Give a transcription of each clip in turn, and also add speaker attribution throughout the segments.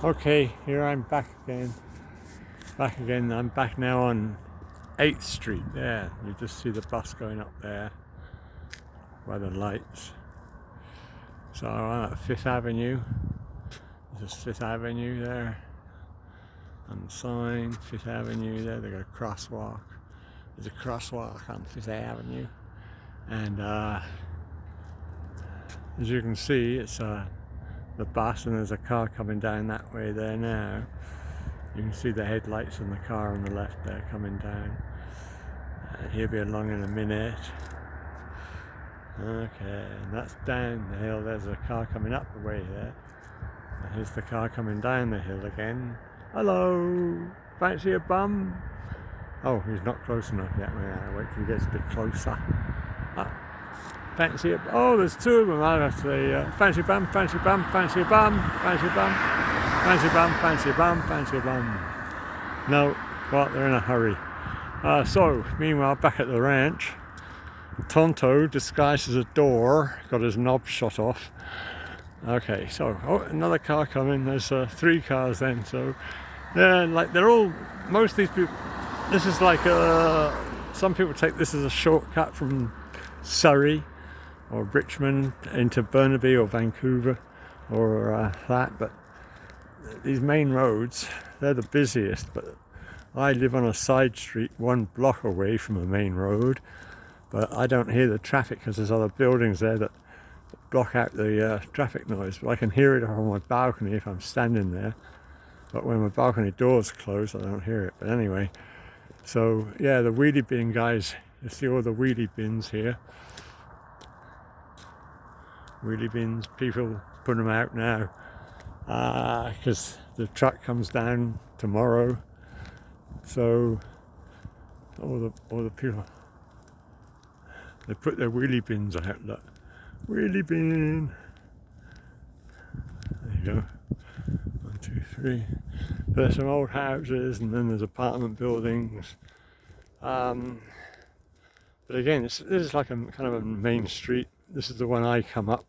Speaker 1: Okay, here I'm back again. I'm back now on 8th Street there. You just see the bus going up there by the lights. So I'm at 5th Avenue. There's 5th Avenue there. On the sign, 5th Avenue there. They got a crosswalk. There's a crosswalk on 5th Avenue. And as you can see, it's the bus, and there's a car coming down that way there now. You can see the headlights on the car on the left there coming down. He'll be along in a minute. Okay, and that's down the hill. There's a car coming up the way there. And here's the car coming down the hill again. Hello, fancy a bum? Oh, he's not close enough yet. Wait till he gets a bit closer. Fancy a, oh, there's two of them. I'll have to say, fancy bum, fancy bum, fancy a bum, fancy bum, fancy bum, fancy a bum, fancy a bum. No, but they're in a hurry. So, meanwhile, back at the ranch, Tonto, disguised as a door, got his knob shot off. Okay, so, oh, another car coming. There's 3 cars then. So, yeah, like they're all, most of these people, this is like, some people take this as a shortcut from Surrey or Richmond into Burnaby or Vancouver or that, but these main roads, they're the busiest. But I live on a side street 1 block away from a main road, but I don't hear the traffic because there's other buildings there that block out the traffic noise. But I can hear it on my balcony if I'm standing there, but when my balcony door's closed I don't hear it. But anyway, so yeah, the wheelie bin guys, you see all the wheelie bins here. Wheelie bins, people put them out now because the truck comes down tomorrow. So all the people, they put their wheelie bins out. Look, wheelie bin. There you go. 1, 2, 3. There's some old houses, and then there's apartment buildings. But again, this is like a kind of a main street. This is the one I come up.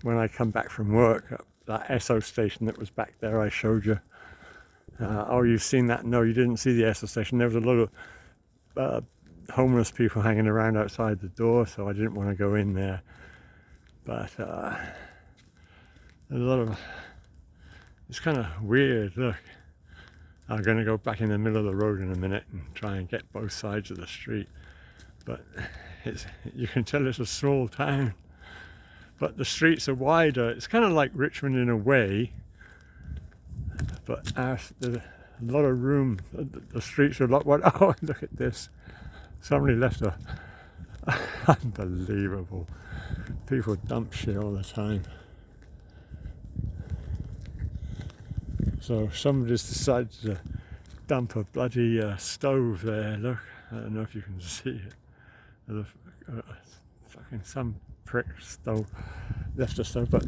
Speaker 1: When I come back from work, that Esso station that was back there I showed you. Oh, you've seen that? No, you didn't see the Esso station. There was a lot of homeless people hanging around outside the door, so I didn't want to go in there. But there's a lot of, it's kind of weird. Look, I'm going to go back in the middle of the road in a minute and try and get both sides of the street. But you can tell it's a small town, but the streets are wider. It's kind of like Richmond in a way, but there's a lot of room. The streets are a lot wider. Oh, look at this. Somebody left a unbelievable. People dump shit all the time. So somebody's decided to dump a bloody stove there. Look, I don't know if you can see it. Fucking some prick stove left a stove. But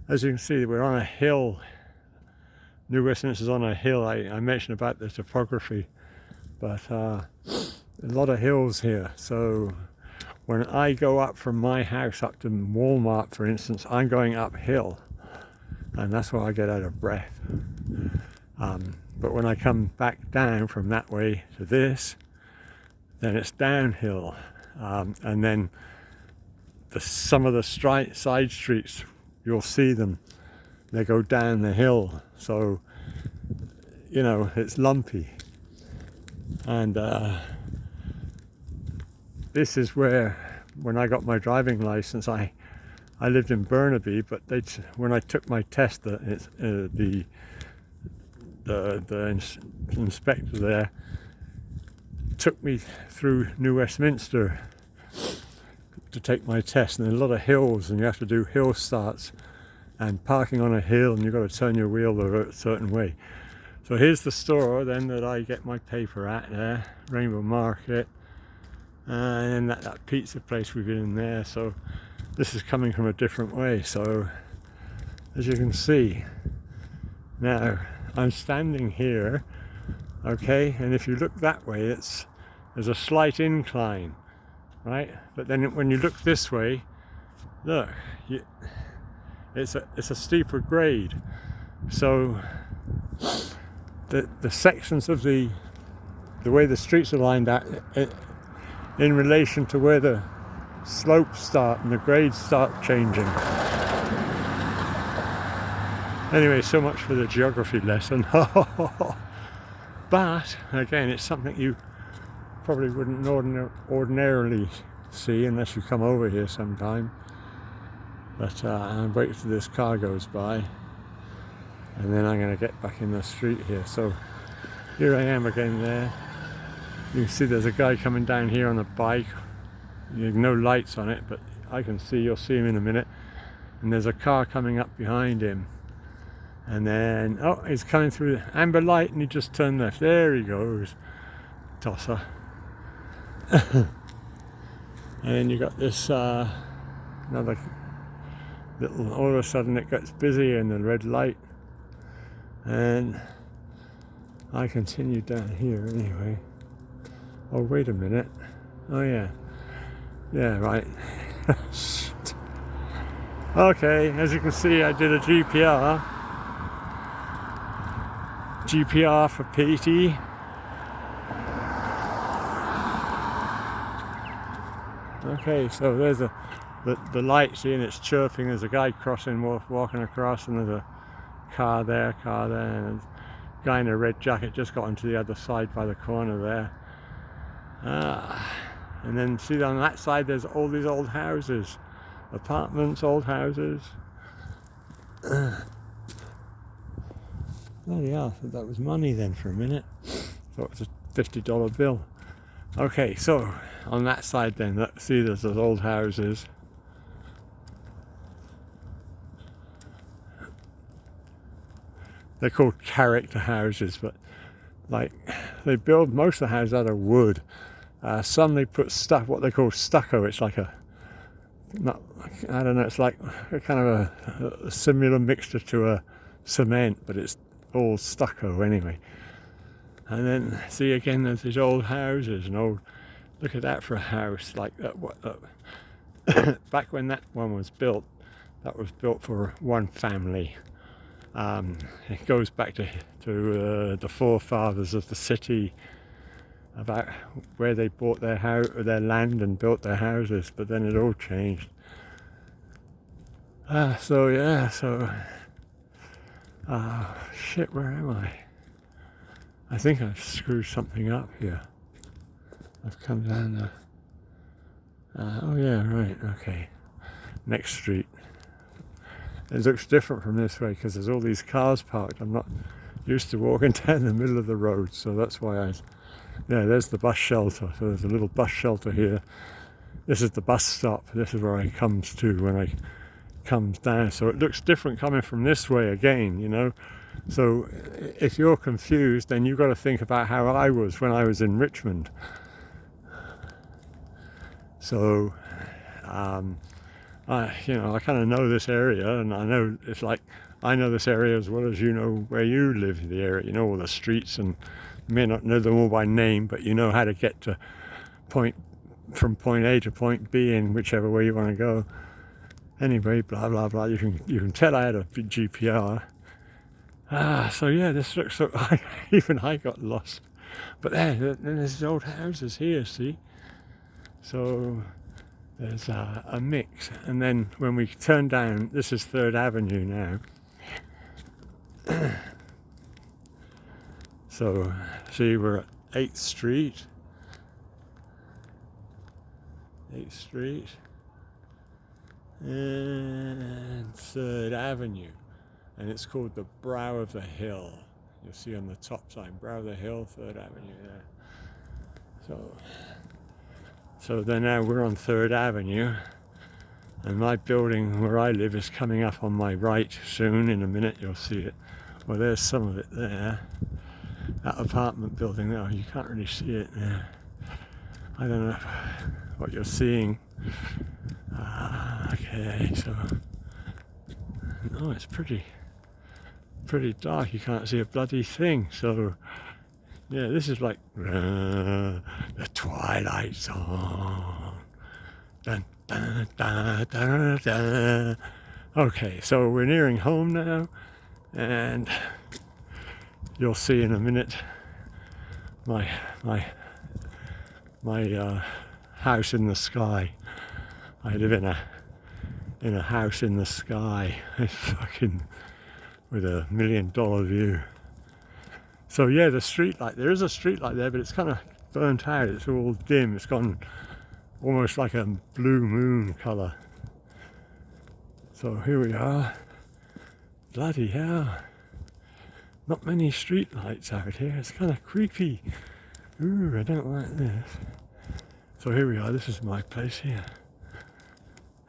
Speaker 1: as you can see, we're on a hill. New Westminster's on a hill. I mentioned about the topography, but a lot of hills here. So when I go up from my house up to Walmart, for instance, I'm going uphill, and that's why I get out of breath. But when I come back down from that way to this, then it's downhill, and then some of the side streets, you'll see them, they go down the hill. So, you know, it's lumpy. And this is where, when I got my driving license, I lived in Burnaby, but when I took my test, the inspector there took me through New Westminster to take my test, and there's a lot of hills, and you have to do hill starts and parking on a hill, and you've got to turn your wheel a certain way. So here's the store then that I get my paper at there, Rainbow Market, and that pizza place we've been in there. So this is coming from a different way. So as you can see, now I'm standing here Okay, and if you look that way, there's a slight incline, right? But then when you look this way, look, it's a steeper grade. So the sections of the way the streets are lined out in relation to where the slopes start and the grades start changing. Anyway, so much for the geography lesson. But again, it's something you probably wouldn't ordinarily see unless you come over here sometime. But I'll wait till this car goes by, and then I'm going to get back in the street here. So here I am again there. You can see there's a guy coming down here on a bike. There's no lights on it, but I can see, you'll see him in a minute. And there's a car coming up behind him. And then, oh, he's coming through the amber light and he just turned left. There he goes. Tosser. And then you got this another little, all of a sudden it gets busy in the red light. And I continue down here anyway. Oh, wait a minute. Oh, yeah. Yeah, right. Okay, as you can see, I did a GPR. GPR for PT. Okay, so there's the light, see, and it's chirping. There's a guy crossing, walking across, and there's a car there, and there's a guy in a red jacket just got onto the other side by the corner there. And then see on that side there's all these old houses, apartments, old houses. Bloody hell, I thought that was money then for a minute. Thought it was a $50 bill. Okay, so on that side then, see there's those old houses. They're called character houses, but like they build most of the houses out of wood. Some they put what they call stucco. It's like I don't know, it's like a kind of a similar mixture to a cement, but it's all stucco anyway. And then see again, there's these old houses, and look at that for a house like that. Back when that one was built, that was built for one family. It goes back to the forefathers of the city, about where they bought their land and built their houses, but then it all changed. Shit, where am I? I think I've screwed something up here. I've come down the... oh yeah, right, okay. Next street. It looks different from this way because there's all these cars parked. I'm not used to walking down the middle of the road, so that's why yeah, there's the bus shelter. So there's a little bus shelter here. This is the bus stop. This is where I comes to when I comes down. So it looks different coming from this way again, you know. So if you're confused, then you've got to think about how I was when I was in Richmond. So, I kind of know this area, and I know it's like I know this area as well as you know where you live in the area. You know all the streets, and you may not know them all by name, but you know how to get to from point A to point B in whichever way you want to go. Anyway, blah blah blah. You can tell I had a GPR. So yeah, this looks so. Even I got lost. But then there's old houses here. See, so there's a mix. And then when we turn down, this is 3rd Avenue now. So see, we're at 8th Street. 8th Street and 3rd Avenue. And it's called the Brow of the Hill. You'll see on the top sign, Brow of the Hill, 3rd Avenue there. So then now we're on 3rd Avenue, and my building where I live is coming up on my right soon. In a minute you'll see it. Well, there's some of it there. That apartment building there, you can't really see it there. I don't know what you're seeing. Okay, so it's pretty dark. You can't see a bloody thing. So Yeah, this is like the Twilight Zone. Dun, dun, dun, dun, dun. Okay, so we're nearing home now, and you'll see in a minute my house in the sky. I live in a house in the sky. It's fucking with $1 million view. So yeah, the street light, there is a street light there, but it's kind of burnt out. It's all dim. It's gone almost like a blue moon colour. So here we are. Bloody hell. Not many street lights out here. It's kind of creepy. Ooh, I don't like this. So here we are. This is my place here.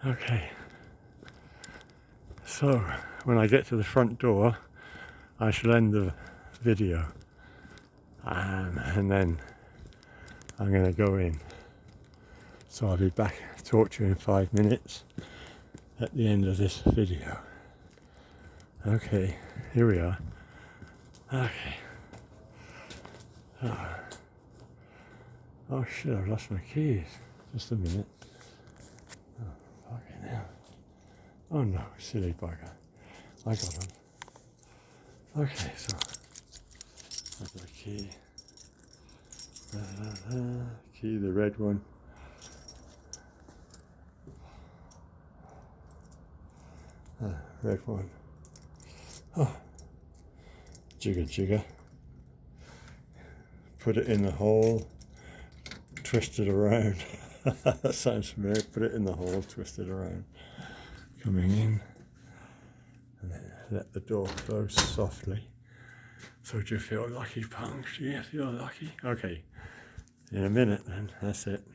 Speaker 1: Okay. So when I get to the front door, I shall end the video. And then I'm going to go in. So I'll be back to talk to you in 5 minutes at the end of this video. Okay, here we are. Okay. Oh shit, I've lost my keys. Just a minute. Oh, fucking hell. Oh no, silly bugger. I got them. Okay, so I've got a key. Key, the red one. Red one. Oh, jigger jigger. Put it in the hole, twist it around. That sounds familiar. Put it in the hole, twist it around. Coming in, and then let the door close softly. So do you feel lucky, punks? Do you feel lucky? Okay, in a minute then, that's it.